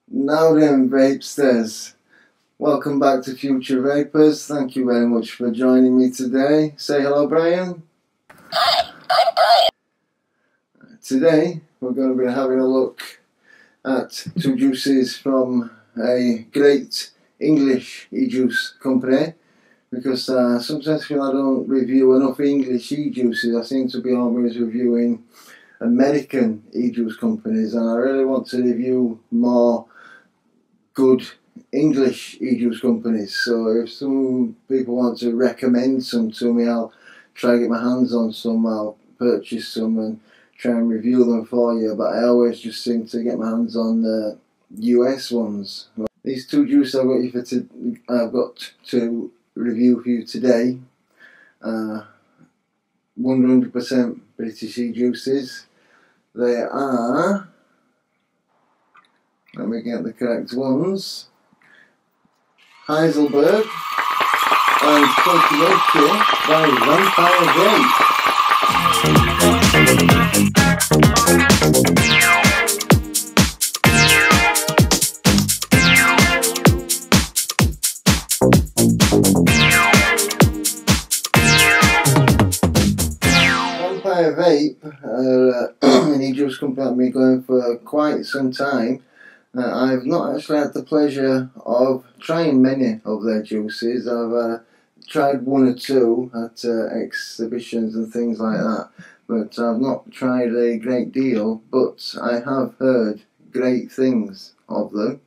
Now then, Vapesters, welcome back to FutureVapers. Thank you very much for joining me today. Say hello, Brian. Hi, I'm Brian. Today we're going to be having a look at two juices from a great English e-juice company, because sometimes I feel I don't review enough English e-juices. I seem to be always reviewing American e-juice companies, and I really want to review more good English e-juice companies. So if some people want to recommend some to me, I'll try to get my hands on some. I'll purchase some and try and review them for you, but I always just seem to get my hands on the US ones. These two juices I've got to review for you today, 100% British e-juices. They are, let me get the correct ones, Heisenberg and Funky Monkey by Vampire Vape. Vampire Vape are an e-juice company I've been going for quite some time. I've not actually had the pleasure of trying many of their juices. I've tried one or two at exhibitions and things like that, but I've not tried a great deal, but I have heard great things of them.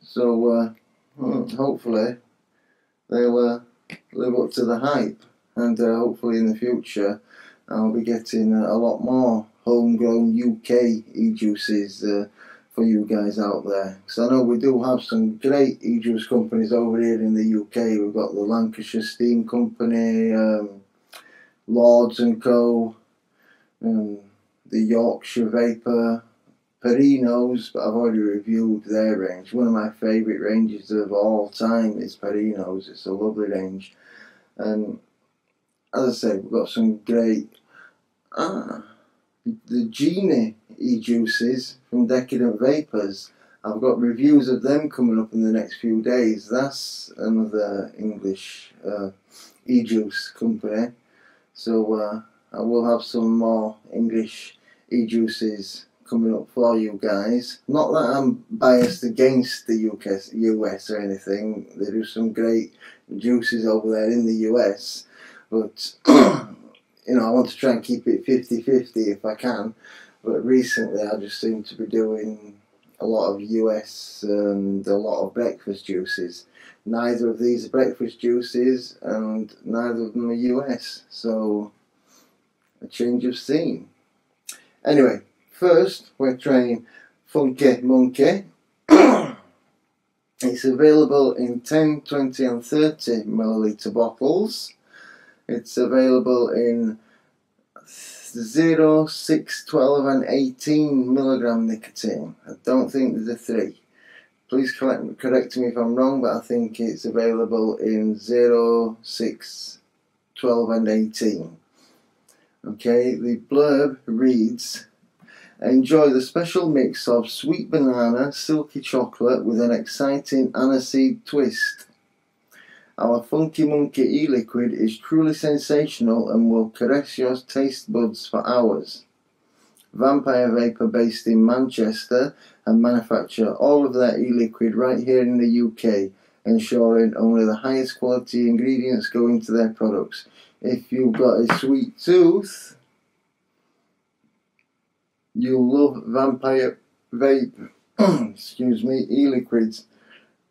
So hopefully they'll live up to the hype, and hopefully in the future I'll be getting a lot more homegrown UK e-juices for you guys out there. Because I know we do have some great e-juice companies over here in the UK. We've got the Lancashire Steam Company, Lords & Co, the Yorkshire Vapor, Perino's, but I've already reviewed their range. One of my favourite ranges of all time is Perino's. It's a lovely range. And as I say, we've got some great, the Genie e-juices from Decadent Vapers. I've got reviews of them coming up in the next few days. That's another English e-juice company. So I will have some more English e-juices coming up for you guys. Not that I'm biased against the US or anything. They do some great juices over there in the US, but you know, I want to try and keep it 50-50 if I can. But recently I just seem to be doing a lot of US and a lot of breakfast juices. Neither of these are breakfast juices and neither of them are US, so a change of scene. Anyway, first we're trying Funky Monkey. It's available in 10, 20 and 30 milliliter bottles. It's available in 0, 6, 12 and 18 milligram nicotine. I don't think there's a 3. Please correct me if I'm wrong, but I think it's available in 0, 6, 12 and 18. Okay, the blurb reads, enjoy the special mix of sweet banana, silky chocolate with an exciting aniseed twist. Our Funky Monkey e-liquid is truly sensational and will caress your taste buds for hours. Vampire Vape are based in Manchester and manufacture all of their e-liquid right here in the UK, ensuring only the highest quality ingredients go into their products. If you've got a sweet tooth, you'll love Vampire Vape excuse me, e-liquids.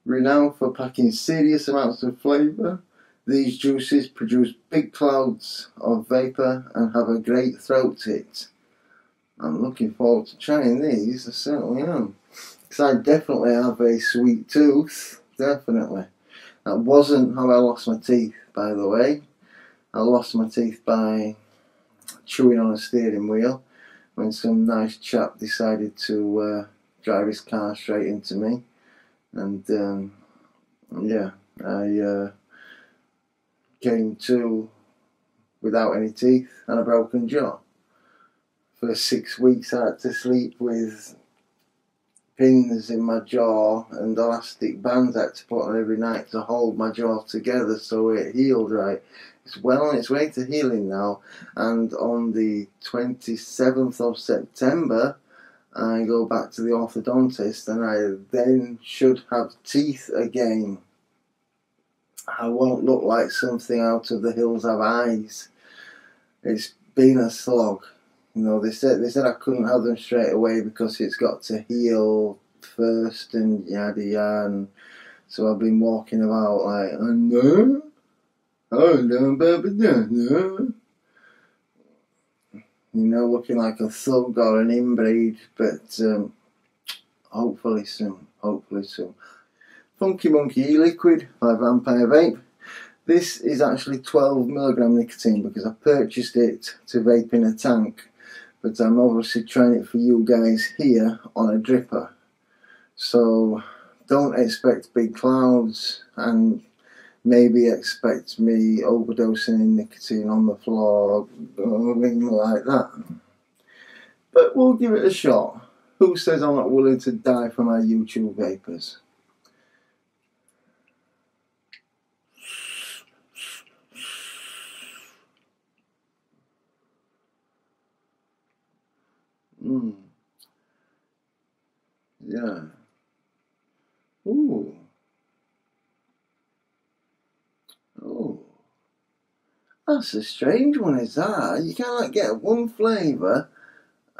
Renowned for packing serious amounts of flavour, these juices produce big clouds of vapour and have a great throat hit. I'm looking forward to trying these, I certainly am. Because I definitely have a sweet tooth, definitely. That wasn't how I lost my teeth, by the way. I lost my teeth by chewing on a steering wheel when some nice chap decided to drive his car straight into me. And yeah, I came to without any teeth and a broken jaw. For 6 weeks I had to sleep with pins in my jaw and elastic bands I had to put on every night to hold my jaw together so it healed right. It's well on its way to healing now, and on the 27th of September I go back to the orthodontist and I then should have teeth again. I won't look like something out of The Hills Have Eyes. It's been a slog. You know, they said I couldn't have them straight away because it's got to heal first and yada yada. And so I've been walking about like, no, you know, looking like a thug or an inbreed, but hopefully soon, hopefully soon. Funky Monkey e-liquid by Vampire Vape. This is actually 12mg nicotine because I purchased it to vape in a tank, but I'm obviously trying it for you guys here on a dripper. So don't expect big clouds and maybe expect me overdosing in nicotine on the floor or anything like that. But we'll give it a shot. Who says I'm not willing to die for my YouTube vapors? Yeah. Ooh. Oh. That's a strange one, is that? You can't like get one flavour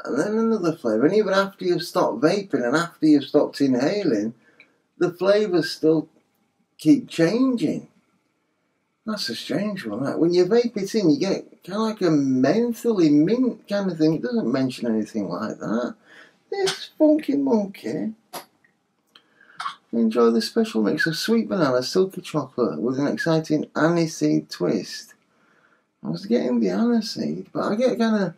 and then another flavour, and even after you've stopped vaping and after you've stopped inhaling, the flavours still keep changing. That's a strange one. Right? When you vape it in, you get kind of like a mentally mint kind of thing. It doesn't mention anything like that. This Funky Monkey. Enjoy the special mix of sweet banana, silky chocolate with an exciting aniseed twist. I was getting the aniseed, but I get kind of,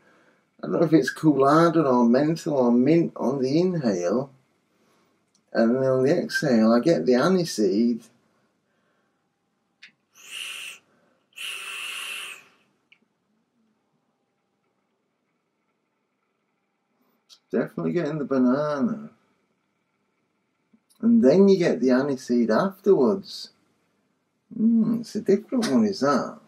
I don't know if it's coolada or menthol or mint on the inhale, and then on the exhale I get the aniseed. Definitely getting the banana. And then you get the aniseed afterwards. It's a different one, is that?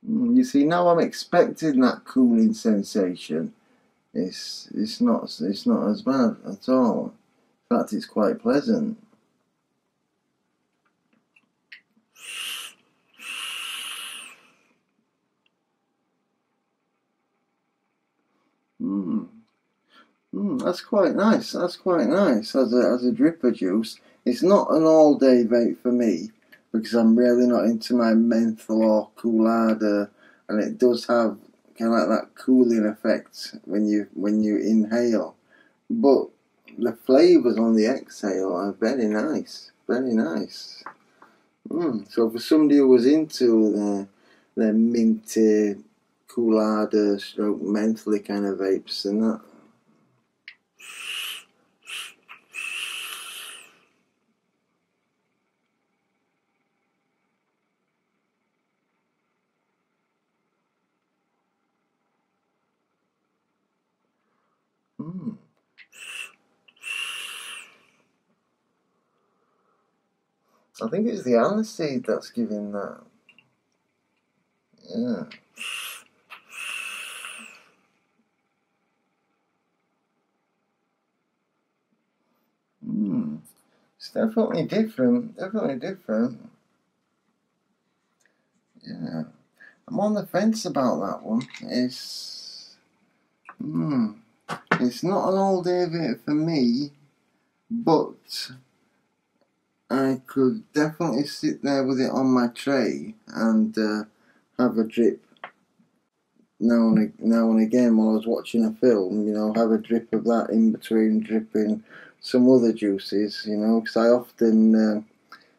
You see, now I'm expecting that cooling sensation. It's not as bad at all. In fact, it's quite pleasant. That's quite nice. That's quite nice as a dripper juice. It's not an all-day vape for me because I'm really not into my menthol or coolada, and it does have kind of like that cooling effect when you inhale. But the flavours on the exhale are very nice, very nice. So for somebody who was into the minty, coolada, stroke mentally kind of vapes and that. I think it's the aniseed that's giving that. Yeah. It's definitely different. Definitely different. Yeah. I'm on the fence about that one. It's not an all-day vape for me, but I could definitely sit there with it on my tray and have a drip now and again while I was watching a film. You know, have a drip of that in between dripping some other juices. You know, because I often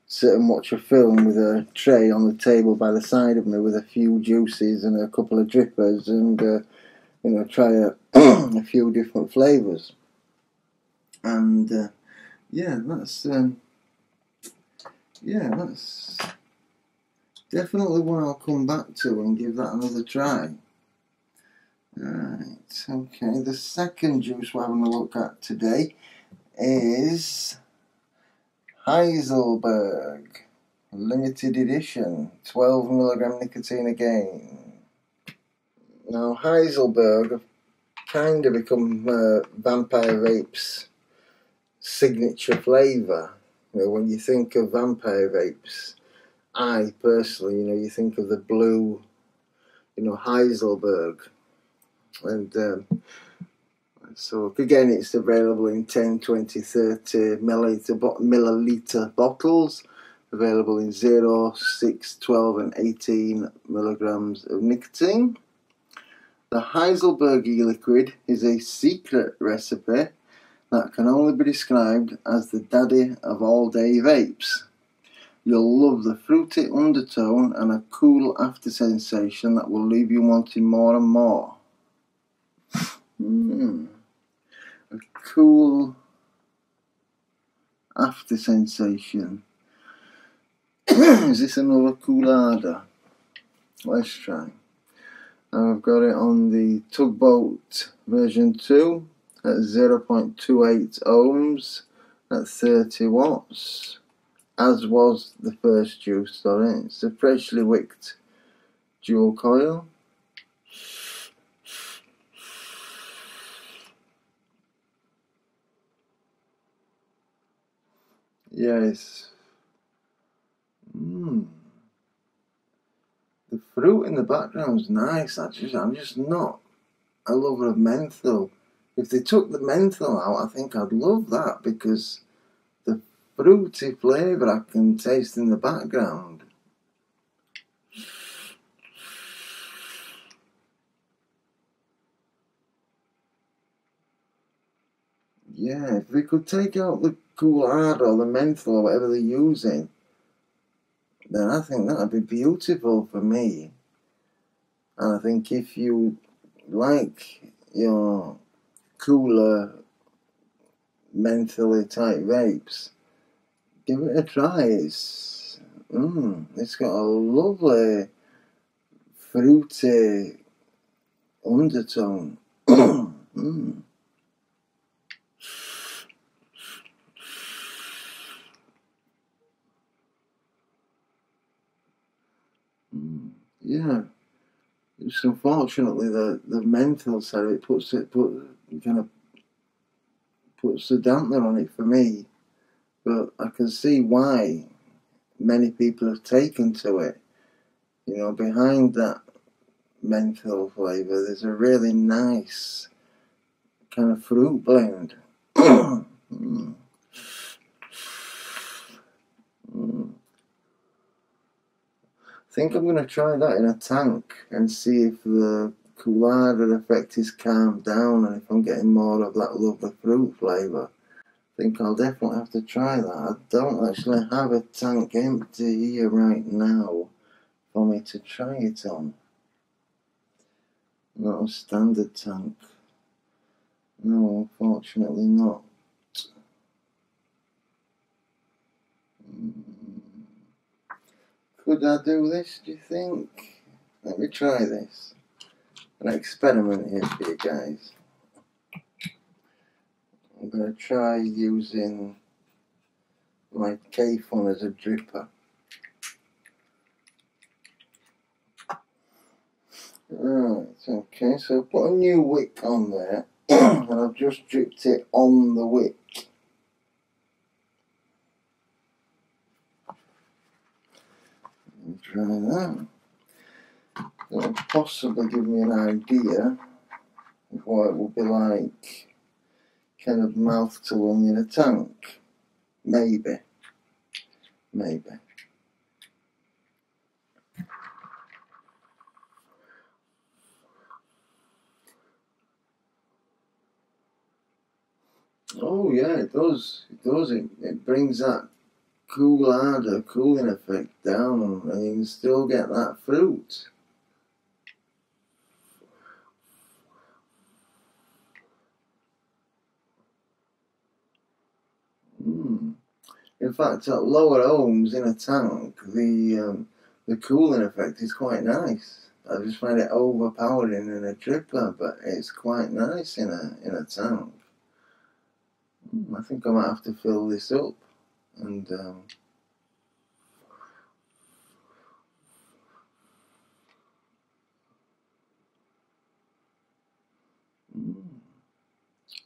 sit and watch a film with a tray on the table by the side of me with a few juices and a couple of drippers, and you know, try a few different flavours. And yeah, that's definitely one I'll come back to and give that another try. Right, okay, the second juice we're having a look at today is Heisenberg limited edition, 12mg nicotine again. Now Heisenberg have kind of become Vampire Vape's signature flavour. You know, when you think of Vampire Vapes, I personally, you think of the blue, Heisenberg. And so again, it's available in 10, 20, 30 milliliter bottles, available in 0, 6, 12 and 18 milligrams of nicotine. The Heisenberg e-liquid is a secret recipe that can only be described as the daddy of all-day vapes. You'll love the fruity undertone and a cool after sensation that will leave you wanting more and more. A cool after sensation. Is this another coolada? Let's try. I've got it on the Tugboat version 2 at 0.28 ohms at 30 watts, as was the first juice. Sorry, it's a freshly wicked dual coil. Yes. The fruit in the background's nice. I'm just not a lover of menthol. If they took the menthol out, I think I'd love that, because the fruity flavour I can taste in the background. Yeah, if they could take out the coolada or the menthol or whatever they're using, then I think that'd be beautiful for me. And I think if you like your cooler mentally type vapes, give it a try. It's got a lovely fruity undertone. Yeah, it's unfortunately the menthol side of it puts the dampener on it for me, but I can see why many people have taken to it. Behind that menthol flavour, there's a really nice kind of fruit blend. I think I'm going to try that in a tank and see if the coolada effect is calmed down and if I'm getting more of that lovely fruit flavour. I think I'll definitely have to try that. I don't actually have a tank empty here right now for me to try it on. Not a standard tank. No, unfortunately not. Could I do this, do you think? Let me try this. An experiment here for you guys. I'm going to try using my K-Fun as a dripper. Right, okay, so I've put a new wick on there and I've just dripped it on the wick. Try that. That'll possibly give me an idea of what it will be like, kind of mouth to lung in a tank. Maybe. Oh yeah, it does. It brings that coolada, cooling effect down, and you can still get that fruit. In fact, at lower ohms in a tank, the the cooling effect is quite nice. I just find it overpowering in a dripper, but it's quite nice in a tank. I think I might have to fill this up and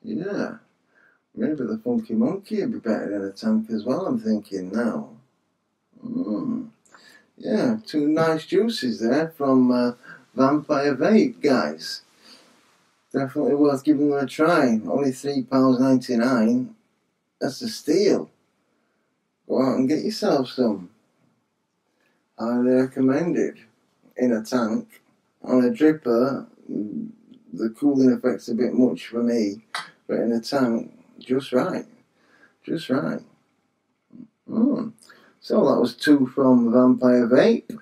yeah, maybe the Funky Monkey would be better in a tank as well, I'm thinking now. Yeah, two nice juices there from Vampire Vape, guys. Definitely worth giving them a try. Only £3.99. That's a steal. Go out and get yourself some. Highly recommended. In a tank. On a dripper, the cooling effect's a bit much for me, but in a tank, just right. Just right. So that was two from Vampire Vape.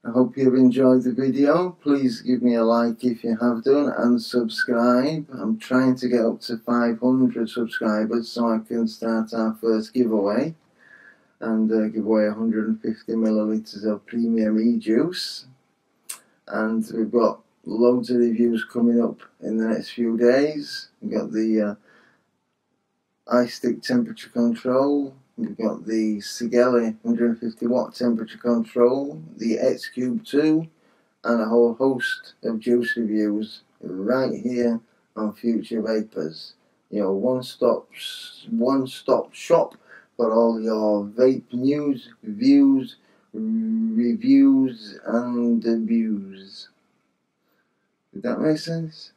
I hope you've enjoyed the video. Please give me a like if you have done and subscribe. I'm trying to get up to 500 subscribers so I can start our first giveaway and give away 150 millilitres of premium e-juice. And we've got loads of reviews coming up in the next few days. We've got the ice stick temperature control. We've got the Sigelli 150 watt temperature control, the X Cube 2, and a whole host of juice reviews right here on FutureVapers. You know, one-stop shop for all your vape news, reviews, and reviews. Did that make sense?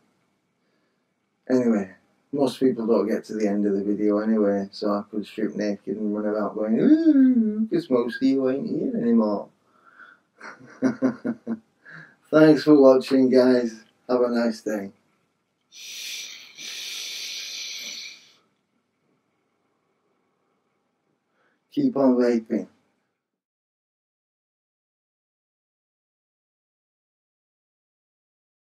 Anyway. Most people don't get to the end of the video anyway, so I could strip naked and run about going, ooh, because most of you ain't here anymore. Thanks for watching, guys. Have a nice day. Keep on vaping.